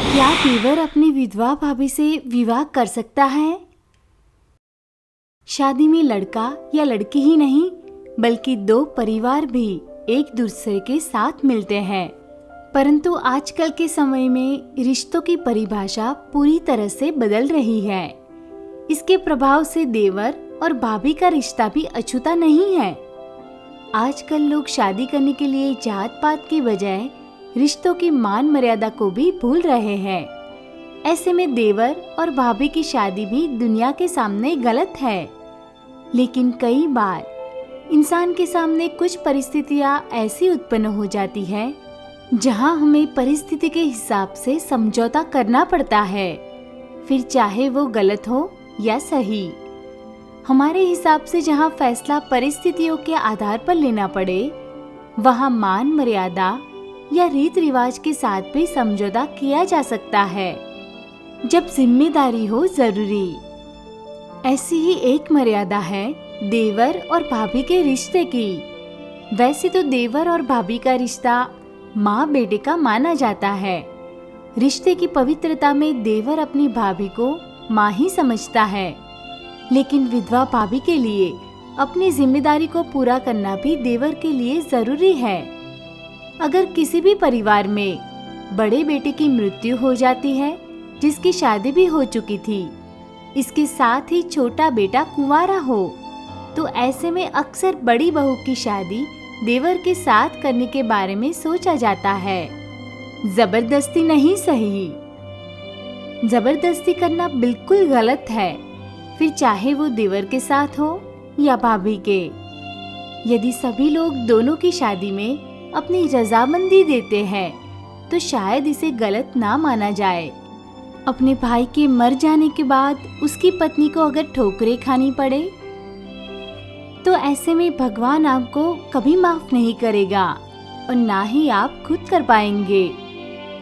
क्या देवर अपनी विधवा भाभी से विवाह कर सकता है? शादी में लड़का या लड़की ही नहीं बल्कि दो परिवार भी एक दूसरे के साथ मिलते हैं। परंतु आजकल के समय में रिश्तों की परिभाषा पूरी तरह से बदल रही है। इसके प्रभाव से देवर और भाभी का रिश्ता भी अछूता नहीं है। आजकल लोग शादी करने के लिए जात पात की बजाय रिश्तों की मान मर्यादा को भी भूल रहे हैं। ऐसे में देवर और भाभी की शादी भी दुनिया के सामने गलत है। लेकिन कई बार इंसान के सामने कुछ परिस्थितियां ऐसी उत्पन्न हो जाती है जहां हमें परिस्थिति के हिसाब से समझौता करना पड़ता है, फिर चाहे वो गलत हो या सही। हमारे हिसाब से जहां फैसला परिस्थितियों के आधार पर लेना पड़े, वहां मान मर्यादा या रीत रिवाज के साथ भी समझौता किया जा सकता है, जब जिम्मेदारी हो जरूरी। ऐसी ही एक मर्यादा है देवर और भाभी के रिश्ते की। वैसे तो देवर और भाभी का रिश्ता माँ बेटे का माना जाता है। रिश्ते की पवित्रता में देवर अपनी भाभी को माँ ही समझता है, लेकिन विधवा भाभी के लिए अपनी जिम्मेदारी को पूरा करना भी देवर के लिए जरूरी है। अगर किसी भी परिवार में बड़े बेटे की मृत्यु हो जाती है, जिसकी शादी भी हो चुकी थी, इसके साथ ही छोटा बेटा कुंवारा हो, तो ऐसे में अक्सर बड़ी बहू की शादी देवर के साथ करने के बारे में सोचा जाता है। जबरदस्ती नहीं सही। जबरदस्ती करना बिल्कुल गलत है, फिर चाहे वो देवर के साथ हो या भाभी के। यदि सभी लोग दोनों की शादी में अपनी रजामंदी देते हैं तो शायद इसे गलत ना माना जाए। अपने भाई के मर जाने के बाद उसकी पत्नी को अगर ठोकरें खानी पड़े तो ऐसे में भगवान आपको कभी माफ नहीं करेगा और ना ही आप खुद कर पाएंगे।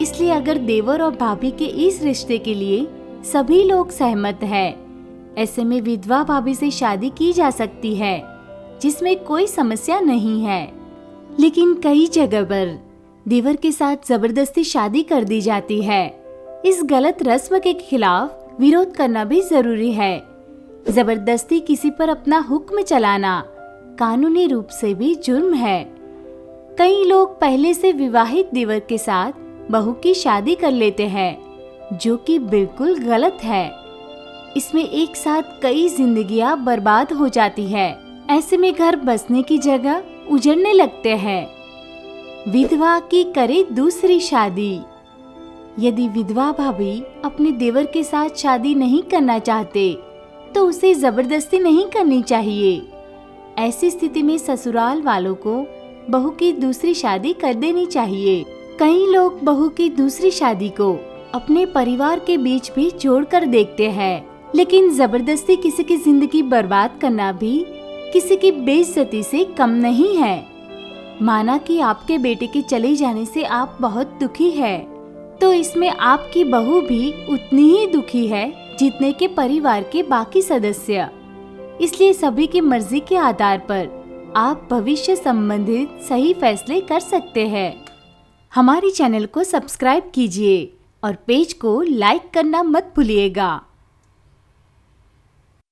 इसलिए अगर देवर और भाभी के इस रिश्ते के लिए सभी लोग सहमत हैं, ऐसे में विधवा भाभी से शादी की जा सकती है, जिसमें कोई समस्या नहीं है। लेकिन कई जगह पर देवर के साथ जबरदस्ती शादी कर दी जाती है। इस गलत रस्म के खिलाफ विरोध करना भी जरूरी है। जबरदस्ती किसी पर अपना हुक्म चलाना कानूनी रूप से भी जुर्म है। कई लोग पहले से विवाहित देवर के साथ बहू की शादी कर लेते हैं, जो कि बिल्कुल गलत है। इसमें एक साथ कई जिंदगियां बर्बाद हो जाती है। ऐसे में घर बसने की जगह उजड़ने लगते हैं। विधवा की करे दूसरी शादी। यदि विधवा भाभी अपने देवर के साथ शादी नहीं करना चाहते तो उसे जबरदस्ती नहीं करनी चाहिए। ऐसी स्थिति में ससुराल वालों को बहू की दूसरी शादी कर देनी चाहिए। कई लोग बहू की दूसरी शादी को अपने परिवार के बीच भी जोड़कर देखते हैं, लेकिन जबरदस्ती किसी की जिंदगी बर्बाद करना भी किसी की बेइज्जती से कम नहीं है। माना कि आपके बेटे के चले जाने से आप बहुत दुखी है, तो इसमें आपकी बहू भी उतनी ही दुखी है जितने के परिवार के बाकी सदस्य। इसलिए सभी की मर्जी के आधार पर आप भविष्य संबंधित सही फैसले कर सकते हैं। हमारे चैनल को सब्सक्राइब कीजिए और पेज को लाइक करना मत भूलिएगा।